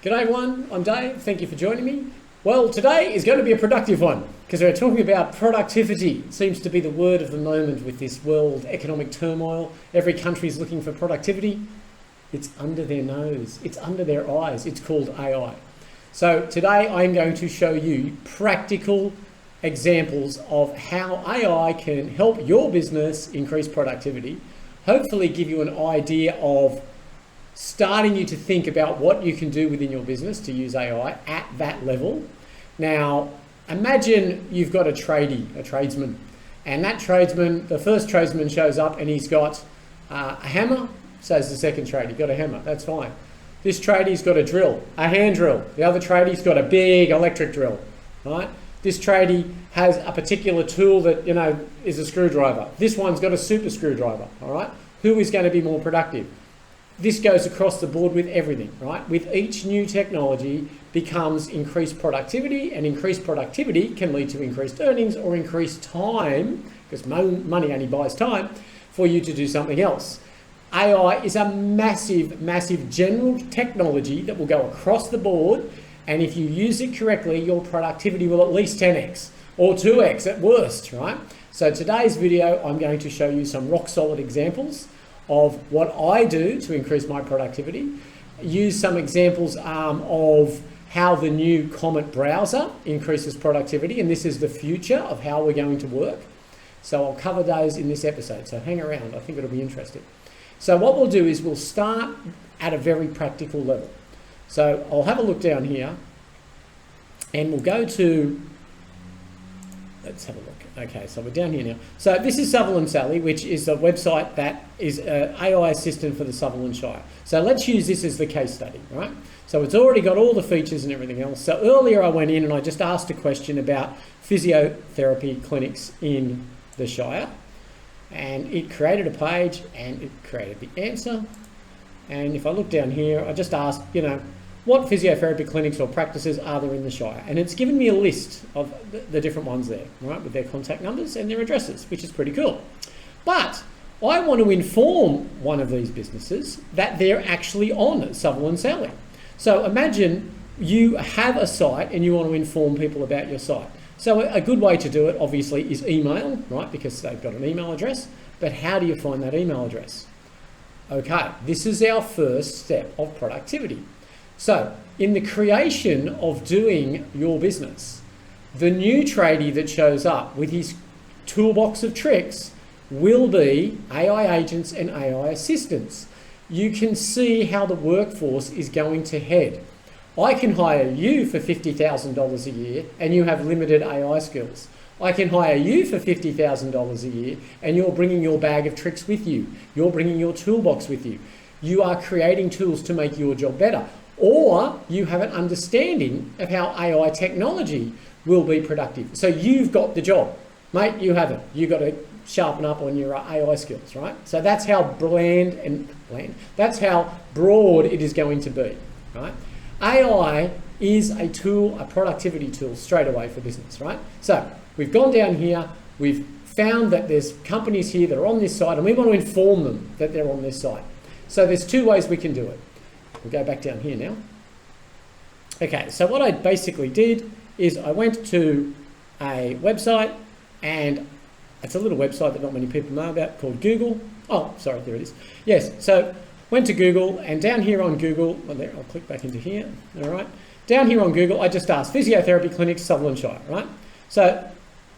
G'day everyone, I'm Dave, thank you for joining me. Well, today is going to be a productive one because we're talking about productivity. It seems to be the word of the moment with this world economic turmoil. Every country is looking for productivity. It's under their nose, it's under their eyes, it's called AI. So today I'm going to show you practical examples of how AI can help your business increase productivity, hopefully give you an idea of starting you to think about what you can do within your business to use AI at that level. Now, imagine you've got a tradie, a tradesman, and that tradesman, the first tradesman shows up and he's got a hammer, says the second tradie, got a hammer, that's fine. This tradie's got a drill, a hand drill. The other tradie's got a big electric drill, right? This tradie has a particular tool that, is a screwdriver. This one's got a super screwdriver, all right? Who is going to be more productive? This goes across the board with everything, right? With each new technology becomes increased productivity, and increased productivity can lead to increased earnings or increased time, because money only buys time, for you to do something else. AI is a massive, massive general technology that will go across the board, and if you use it correctly, your productivity will at least 10x or 2x at worst, right? So today's video, I'm going to show you some rock solid examples of what I do to increase my productivity, use some examples of how the new Comet browser increases productivity, and this is the future of how we're going to work. So I'll cover those in this episode, so hang around, I think it'll be interesting. So what we'll do is we'll start at a very practical level. So I'll have a look down here, and we'll go to, let's have a look. Okay, so we're down here now. So this is Sutherland Sally, which is a website that is an AI assistant for the Sutherland Shire. So let's use this as the case study, right? So it's already got all the features and everything else. So earlier I went in and I just asked a question about physiotherapy clinics in the Shire, and it created a page and it created the answer. And if I look down here, I just asked, what physiotherapy clinics or practices are there in the Shire? And it's given me a list of the different ones there, right, with their contact numbers and their addresses, which is pretty cool. But I want to inform one of these businesses that they're actually on Sutherland Sally. So imagine you have a site and you want to inform people about your site. So a good way to do it, obviously, is email, right, because they've got an email address. But how do you find that email address? Okay, this is our first step of productivity. So in the creation of doing your business, the new tradie that shows up with his toolbox of tricks will be AI agents and AI assistants. You can see how the workforce is going to head. I can hire you for $50,000 a year and you have limited AI skills. I can hire you for $50,000 a year and you're bringing your bag of tricks with you. You're bringing your toolbox with you. You are creating tools to make your job better. Or you have an understanding of how AI technology will be productive. So you've got the job. Mate, you haven't. You've got to sharpen up on your AI skills, right? So that's how that's how broad it is going to be, right? AI is a tool, a productivity tool straight away for business, right? So we've gone down here, we've found that there's companies here that are on this site and we want to inform them that they're on this site. So there's two ways we can do it. We'll go back down here now. Okay, so what I basically did is I went to a website, and it's a little website that not many people know about called Google. Oh, sorry, there it is. Yes, so went to Google, and down here on Google, well, there, I'll click back into here, all right. Down here on Google, I just asked physiotherapy clinics, Sutherland Shire, right? So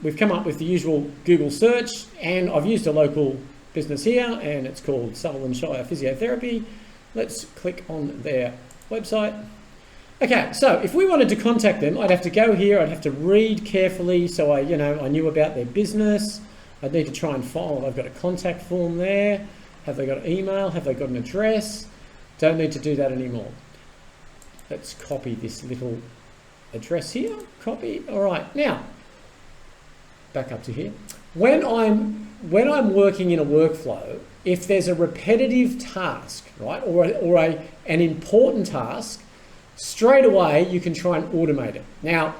we've come up with the usual Google search, and I've used a local business here, and it's called Sutherland Shire Physiotherapy. Let's click on their website. Okay, so if we wanted to contact them, I'd have to go here, I'd have to read carefully so I knew about their business. I'd need to try and find, I've got a contact form there. Have they got an email? Have they got an address? Don't need to do that anymore. Let's copy this little address here. Copy. All right, now, back up to here. When I'm working in a workflow, if there's a repetitive task, right, or an important task, straight away you can try and automate it. Now,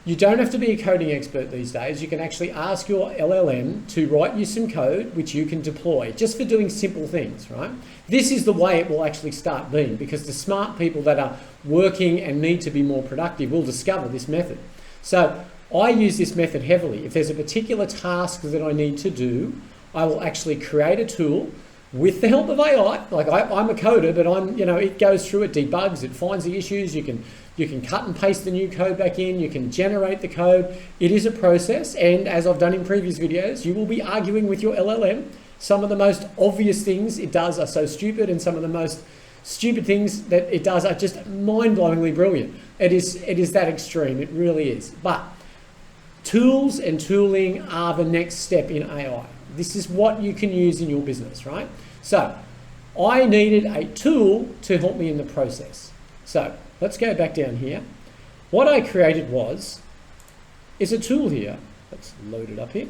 You don't have to be a coding expert these days. You can actually ask your LLM to write you some code which you can deploy just for doing simple things, right? This is the way it will actually start being, because the smart people that are working and need to be more productive will discover this method. So I use this method heavily. If there's a particular task that I need to do, I will actually create a tool with the help of AI. Like I'm a coder, but it goes through, it debugs, it finds the issues. You can cut and paste the new code back in. You can generate the code. It is a process, and as I've done in previous videos, you will be arguing with your LLM. Some of the most obvious things it does are so stupid, and some of the most stupid things that it does are just mind-blowingly brilliant. It is that extreme. It really is. But tools and tooling are the next step in AI. This is what you can use in your business, right? So I needed a tool to help me in the process. So let's go back down here. What I created is a tool here. Let's load it up here.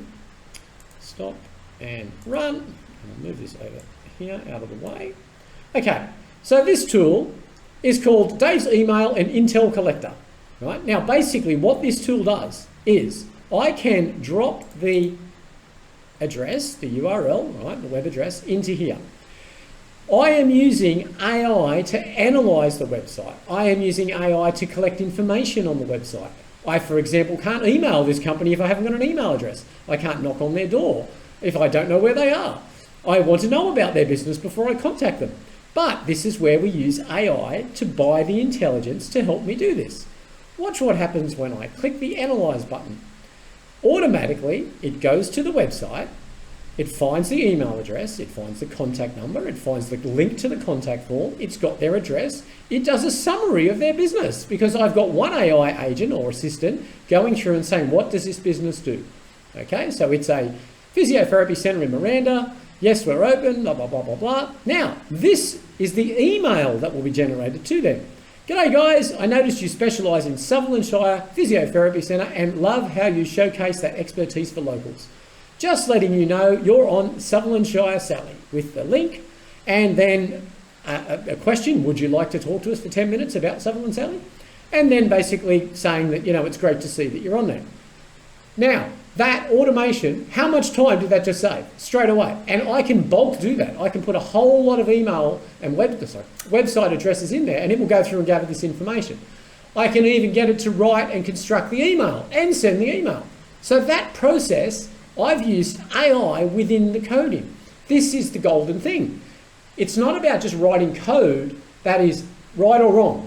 Stop and run. I'll move this over here out of the way. Okay, so this tool is called Dave's Email and Intel Collector, right? Now, basically what this tool does is I can drop the address, the URL, right, the web address, into here. I am using AI to analyze the website. I am using AI to collect information on the website. I, for example, can't email this company if I haven't got an email address. I can't knock on their door if I don't know where they are. I want to know about their business before I contact them. But this is where we use AI to buy the intelligence to help me do this. Watch what happens when I click the Analyze button. Automatically, it goes to the website, it finds the email address, it finds the contact number, it finds the link to the contact form, it's got their address, it does a summary of their business, because I've got one AI agent or assistant going through and saying, what does this business do? Okay, so it's a physiotherapy centre in Miranda, yes, we're open, blah, blah, blah, blah, blah. Now, this is the email that will be generated to them. G'day guys, I noticed you specialise in Sutherland Shire Physiotherapy Centre and love how you showcase that expertise for locals. Just letting you know you're on Sutherland Shire Sally with the link, and then a question, would you like to talk to us for 10 minutes about Sutherland Sally? And then basically saying that, it's great to see that you're on there. Now, that automation, how much time did that just save? Straight away. And I can bulk do that. I can put a whole lot of email and website addresses in there, and it will go through and gather this information. I can even get it to write and construct the email and send the email. So that process, I've used AI within the coding. This is the golden thing. It's not about just writing code that is right or wrong.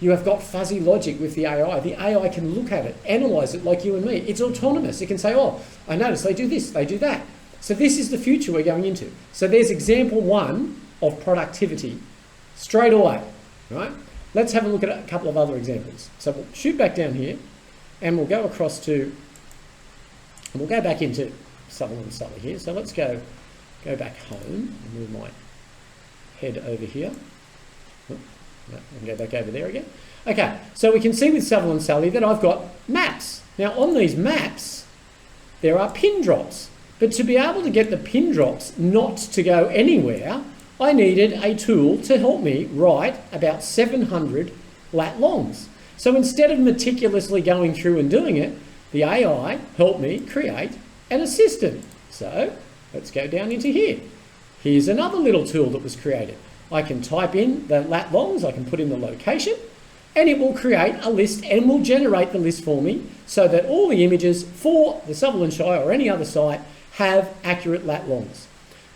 You have got fuzzy logic with the AI. The AI can look at it, analyze it like you and me. It's autonomous. It can say, oh, I noticed they do this, they do that. So this is the future we're going into. So there's example one of productivity straight away, right? Let's have a look at a couple of other examples. So we'll shoot back down here and we'll go across to, and we'll go back into Sutherland Sully here. So let's go back home and move my head over here. And go back over there again. Okay, so we can see with Sutherland Sully that I've got maps. Now on these maps, there are pin drops. But to be able to get the pin drops not to go anywhere, I needed a tool to help me write about 700 lat longs. So instead of meticulously going through and doing it, the AI helped me create an assistant. So let's go down into here. Here's another little tool that was created. I can type in the lat longs, I can put in the location, and it will create a list and will generate the list for me so that all the images for the Sutherland Shire or any other site have accurate lat longs.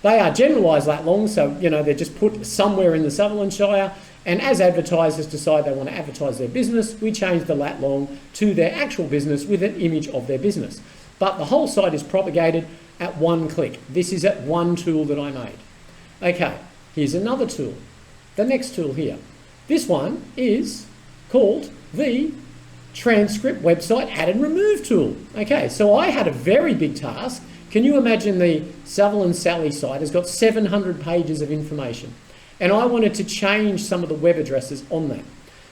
They are generalised lat longs, so they're just put somewhere in the Sutherland Shire, and as advertisers decide they want to advertise their business, we change the lat long to their actual business with an image of their business. But the whole site is propagated at one click. This is at one tool that I made. Okay. Here's another tool, the next tool here. This one is called the transcript website add and remove tool. Okay, so I had a very big task. Can you imagine the Sutherland Sally site has got 700 pages of information, and I wanted to change some of the web addresses on that.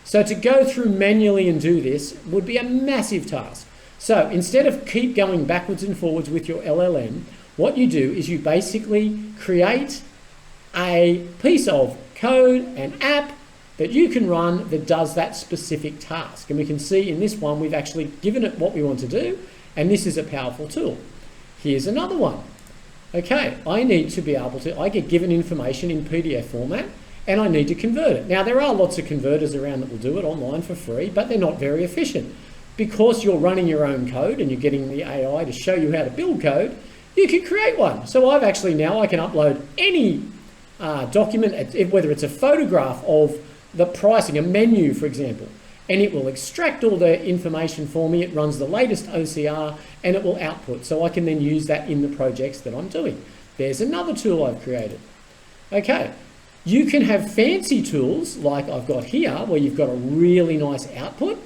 So to go through manually and do this would be a massive task. So instead of keep going backwards and forwards with your LLM, what you do is you basically create a piece of code, an app that you can run that does that specific task. And we can see in this one, we've actually given it what we want to do, and this is a powerful tool. Here's another one. Okay, I need to be able to, I get given information in PDF format, and I need to convert it. Now, there are lots of converters around that will do it online for free, but they're not very efficient. Because you're running your own code and you're getting the AI to show you how to build code, you can create one. So I've actually now, I can upload any document, whether it's a photograph of the pricing, a menu, for example, and it will extract all the information for me. It runs the latest OCR and it will output. So I can then use that in the projects that I'm doing. There's another tool I've created. Okay, you can have fancy tools like I've got here, where you've got a really nice output,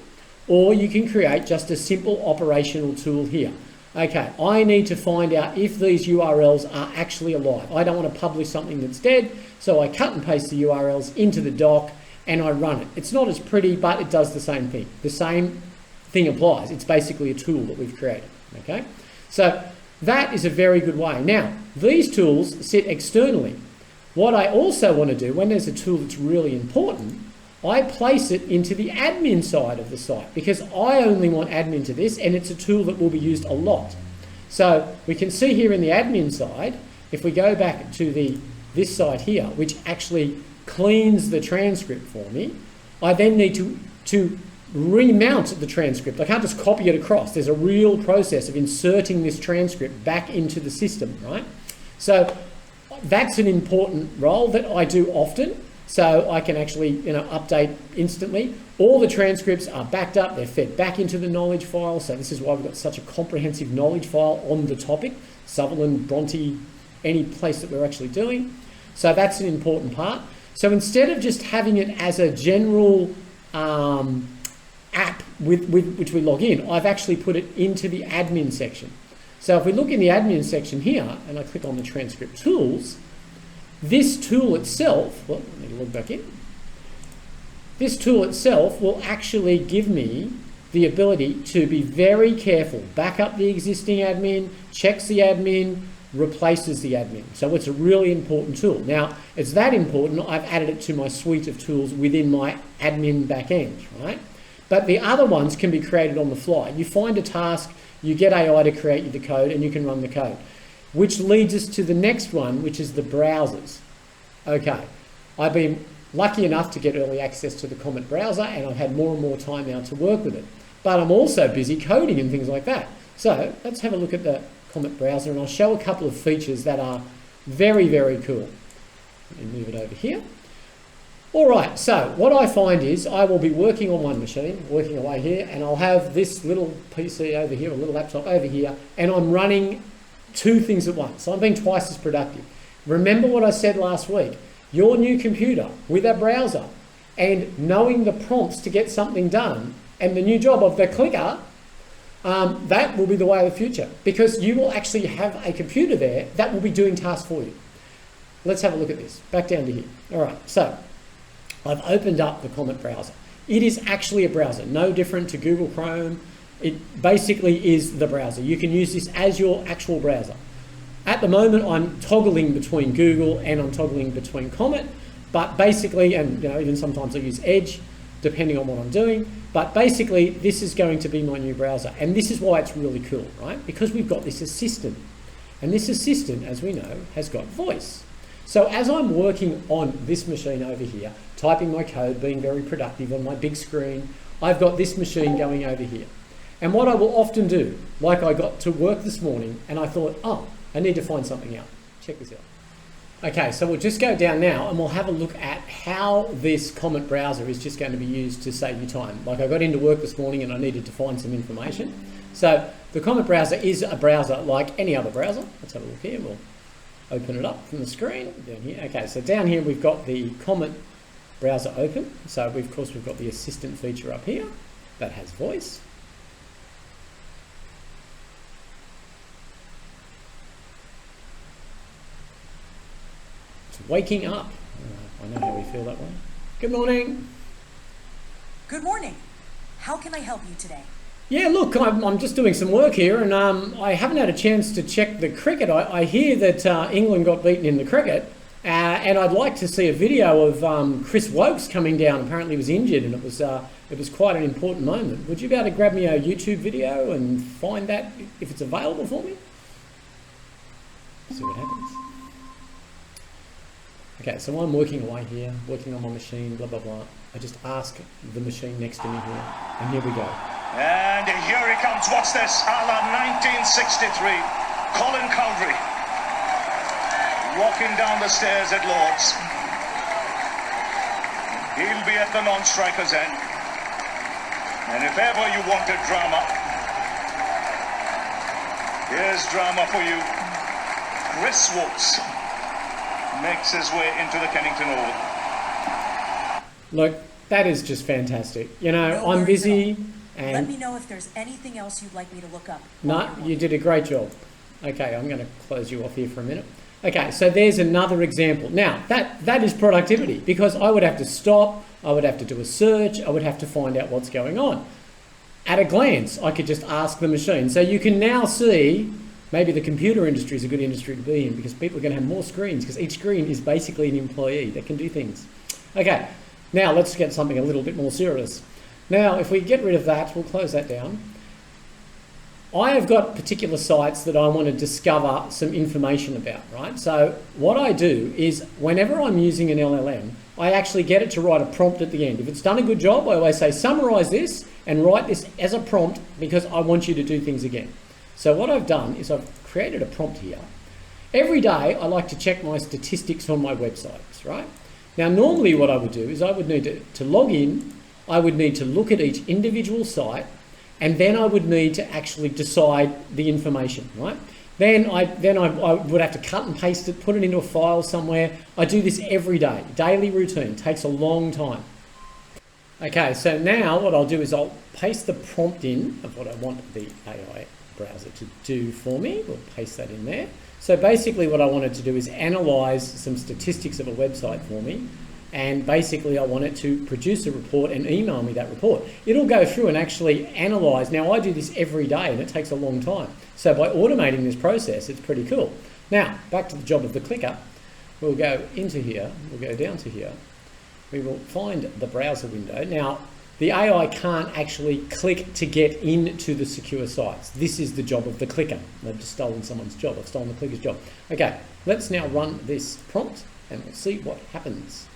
or you can create just a simple operational tool here. Okay, I need to find out if these URLs are actually alive. I don't want to publish something that's dead, so I cut and paste the URLs into the doc and I run it. It's not as pretty, but it does the same thing. The same thing applies. It's basically a tool that we've created, okay? So that is a very good way. Now, these tools sit externally. What I also want to do, when there's a tool that's really important, I place it into the admin side of the site, because I only want admin to this, and it's a tool that will be used a lot. So we can see here in the admin side, if we go back to this side here, which actually cleans the transcript for me, I then need to remount the transcript. I can't just copy it across. There's a real process of inserting this transcript back into the system, right? So that's an important role that I do often. So I can actually, update instantly. All the transcripts are backed up. They're fed back into the knowledge file. So this is why we've got such a comprehensive knowledge file on the topic, Sutherland, Bronte, any place that we're actually doing. So that's an important part. So instead of just having it as a general app with which we log in, I've actually put it into the admin section. So if we look in the admin section here, and I click on the transcript tools, this tool itself, well, let me log back in. This tool itself will actually give me the ability to be very careful, back up the existing admin, checks the admin, replaces the admin. So it's a really important tool. Now, it's that important, I've added it to my suite of tools within my admin backend, right? But the other ones can be created on the fly. You find a task, you get AI to create you the code, and you can run the code. Which leads us to the next one, which is the browsers. Okay, I've been lucky enough to get early access to the Comet browser, and I've had more and more time now to work with it. But I'm also busy coding and things like that. So let's have a look at the Comet browser, and I'll show a couple of features that are very, very cool. Let me move it over here. All right, so what I find is I will be working on one machine, working away here, and I'll have this little PC over here, a little laptop over here, and I'm running two things at once. So I'm being twice as productive. Remember what I said last week. Your new computer with a browser and knowing the prompts to get something done and the new job of the clicker, that will be the way of the future, because you will actually have a computer there that will be doing tasks for you. Let's have a look at this. Back down to here. All right, so I've opened up the Comet browser. It is actually a browser, no different to Google Chrome. It basically is the browser. You can use this as your actual browser. At the moment, I'm toggling between Google and I'm toggling between Comet, but basically, and even sometimes I use Edge, depending on what I'm doing, but basically this is going to be my new browser. And this is why it's really cool, right? Because we've got this assistant. And this assistant, as we know, has got voice. So as I'm working on this machine over here, typing my code, being very productive on my big screen, I've got this machine going over here. And what I will often do, like I got to work this morning and I thought, oh, I need to find something out. Check this out. Okay, so we'll just go down now and we'll have a look at how this Comet browser is just going to be used to save you time. Like I got into work this morning and I needed to find some information. So the Comet browser is a browser like any other browser. Let's have a look here. We'll open it up from the screen down here. Okay, so down here we've got the Comet browser open. So of course we've got the assistant feature up here that has voice. Waking up. I know how we feel that way. Good morning. Good morning. How can I help you today? Yeah, look, I'm just doing some work here, and I haven't had a chance to check the cricket. I hear that England got beaten in the cricket, And I'd like to see a video of Chris Wokes coming down. Apparently he was injured, and it was quite an important moment. Would you be able to grab me a YouTube video and find that if it's available for me? See what happens. Okay, so I'm working away here, working on my machine, blah, blah, blah. I just ask the machine next to me here, and here we go. And here he comes. What's this? A la 1963. Colin Cowdrey walking down the stairs at Lord's. He'll be at the non-striker's end. And if ever you wanted drama, here's drama for you. Chris Wokes makes his way into the Kennington Oval. Look, that is just fantastic. You know, No I'm worries at busy all. and... Let me know if there's anything else you'd like me to look up. No, you did a great job. Okay, I'm going to close you off here for a minute. Okay, so there's another example. Now, that is productivity, because I would have to stop, I would have to do a search, I would have to find out what's going on. At a glance, I could just ask the machine. So you can now see, maybe the computer industry is a good industry to be in, because people are going to have more screens, because each screen is basically an employee that can do things. Okay, now let's get something a little bit more serious. Now, if we get rid of that, we'll close that down. I have got particular sites that I want to discover some information about, right? So what I do is whenever I'm using an LLM, I actually get it to write a prompt at the end. If it's done a good job, I always say, summarize this and write this as a prompt because I want you to do things again. So what I've done is I've created a prompt here. Every day, I like to check my statistics on my websites, right? Now, normally what I would do is I would need to log in, I would need to look at each individual site, and then I would need to actually decide the information, right? Then I would have to cut and paste it, put it into a file somewhere. I do this every day, daily routine, takes a long time. Okay, so now what I'll do is I'll paste the prompt in of what I want the AI browser to do for me. We'll paste that in there. So basically what I wanted to do is analyze some statistics of a website for me. And basically I want it to produce a report and email me that report. It'll go through and actually analyze. Now I do this every day and it takes a long time. So by automating this process, it's pretty cool. Now, back to the job of the clicker. We'll go into here, we'll go down to here. We will find the browser window. Now, the AI can't actually click to get into the secure sites. This is the job of the clicker. They've just stolen someone's job. I've stolen the clicker's job. Okay, let's now run this prompt and we'll see what happens.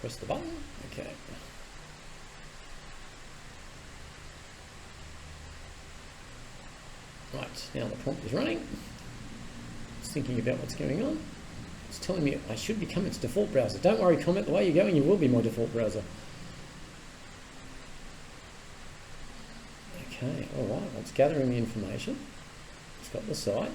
Press the button. Okay. Right, now the prompt is running. It's thinking about what's going on. It's telling me I should become its default browser. Don't worry, Comet, the way you're going, you will be my default browser. Okay, all right, well, it's gathering the information. It's got the site.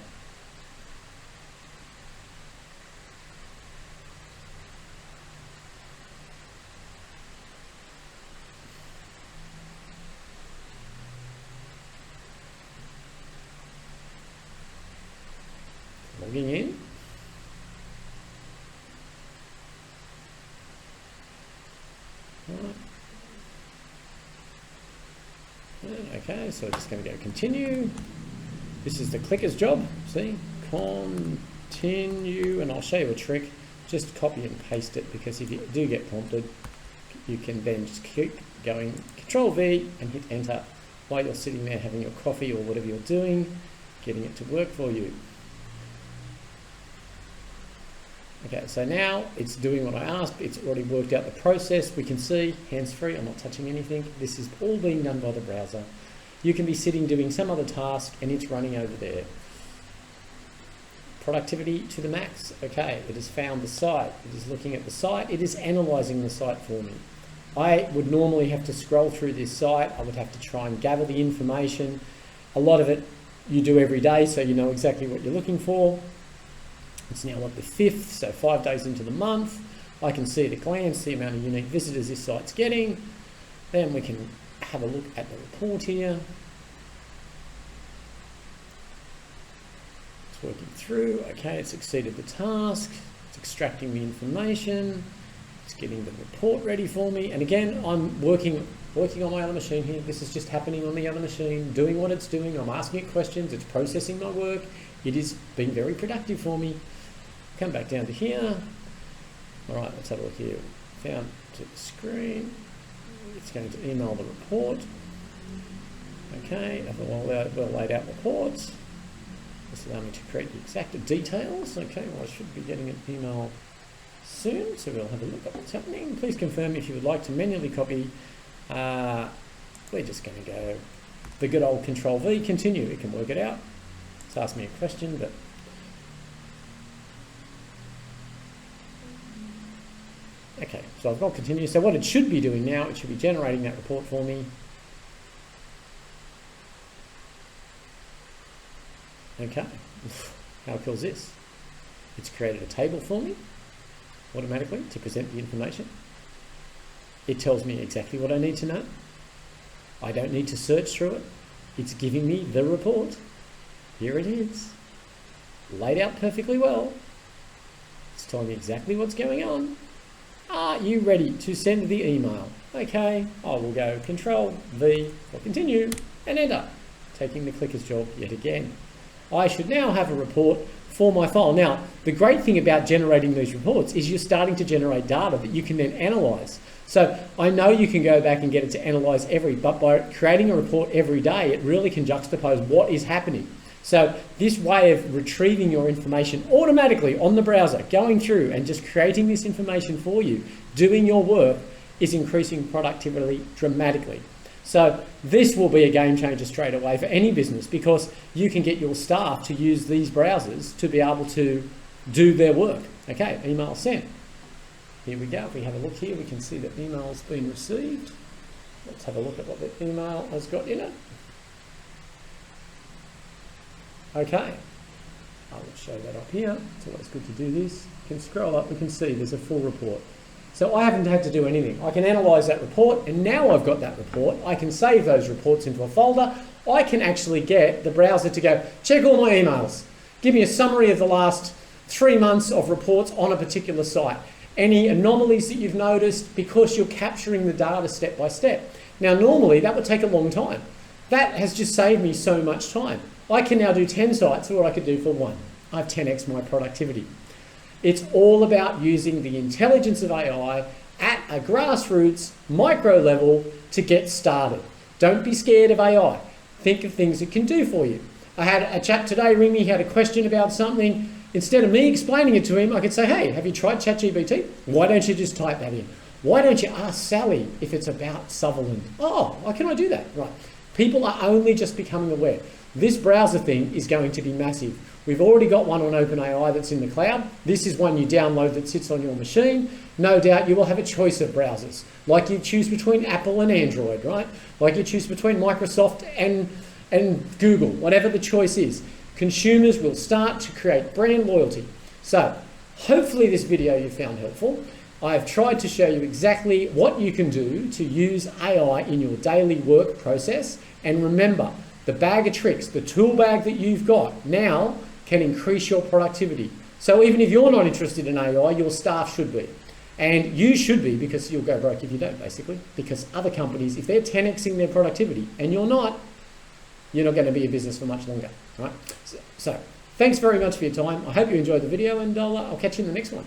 Logging in. Right. Okay, so just going to go continue. This is the clicker's job. See, continue, and I'll show you a trick. Just copy and paste it, because if you do get prompted, you can then just keep going. Control V and hit enter while you're sitting there having your coffee or whatever you're doing, getting it to work for you. Okay, so now it's doing what I asked. It's already worked out the process. We can see, hands-free, I'm not touching anything. This is all being done by the browser. You can be sitting doing some other task and it's running over there. Productivity to the max. Okay, it has found the site. It is looking at the site. It is analysing the site for me. I would normally have to scroll through this site. I would have to try and gather the information. A lot of it you do every day, so you know exactly what you're looking for. It's now what, the 5th, so 5 days into the month. I can see at a glance the amount of unique visitors this site's getting. Then we can have a look at the report here. It's working through. Okay, it's exceeded the task. It's extracting the information. It's getting the report ready for me. And again, I'm working on my other machine here. This is just happening on the other machine, doing what it's doing. I'm asking it questions. It's processing my work. It is being very productive for me. Come back down to here. All right, let's have a look here. Found to the screen. It's going to email the report. Okay, well laid out reports. This allows me to create the exact details. Okay, well I should be getting an email soon, so we'll have a look at what's happening. Please confirm if you would like to manually copy. We're just going to go the good old Control V, continue. It can work it out. It's asked me a question, but okay, so I've got continue. So what it should be doing now, it should be generating that report for me. Okay, how cool is this? It's created a table for me automatically to present the information. It tells me exactly what I need to know. I don't need to search through it. It's giving me the report. Here it is, laid out perfectly well. It's telling me exactly what's going on. Are you ready to send the email? Okay, I will go Control V or continue and enter, taking the clicker's job yet again. I should now have a report for my file. Now, the great thing about generating these reports is you're starting to generate data that you can then analyze. So I know you can go back and get it to analyze but by creating a report every day, it really can juxtapose what is happening. So this way of retrieving your information automatically on the browser, going through and just creating this information for you, doing your work, is increasing productivity dramatically. So this will be a game changer straight away for any business, because you can get your staff to use these browsers to be able to do their work. Okay, email sent. Here we go. If we have a look here, we can see that email's been received. Let's have a look at what the email has got in it. Okay, I will show that up here. It's always good to do this. You can scroll up, we can see there's a full report. So I haven't had to do anything. I can analyse that report, and now I've got that report, I can save those reports into a folder. I can actually get the browser to go, check all my emails. Give me a summary of the last 3 months of reports on a particular site. Any anomalies that you've noticed, because you're capturing the data step by step. Now, normally that would take a long time. That has just saved me so much time. I can now do 10 sites what I could do for 1. I've 10x my productivity. It's all about using the intelligence of AI at a grassroots, micro level to get started. Don't be scared of AI. Think of things it can do for you. I had a chap today ring me, he had a question about something. Instead of me explaining it to him, I could say, hey, have you tried ChatGPT? Why don't you just type that in? Why don't you ask Sally if it's about Sutherland? Oh, why can I do that? Right. People are only just becoming aware. This browser thing is going to be massive. We've already got one on OpenAI that's in the cloud. This is one you download that sits on your machine. No doubt you will have a choice of browsers. Like you choose between Apple and Android, right? Like you choose between Microsoft and Google, whatever the choice is. Consumers will start to create brand loyalty. So hopefully this video you found helpful. I've tried to show you exactly what you can do to use AI in your daily work process. And remember, the bag of tricks, the tool bag that you've got now can increase your productivity. So even if you're not interested in AI, your staff should be. And you should be, because you'll go broke if you don't, basically. Because other companies, if they're 10xing their productivity and you're not going to be a business for much longer, right? So thanks very much for your time. I hope you enjoyed the video, and I'll catch you in the next one.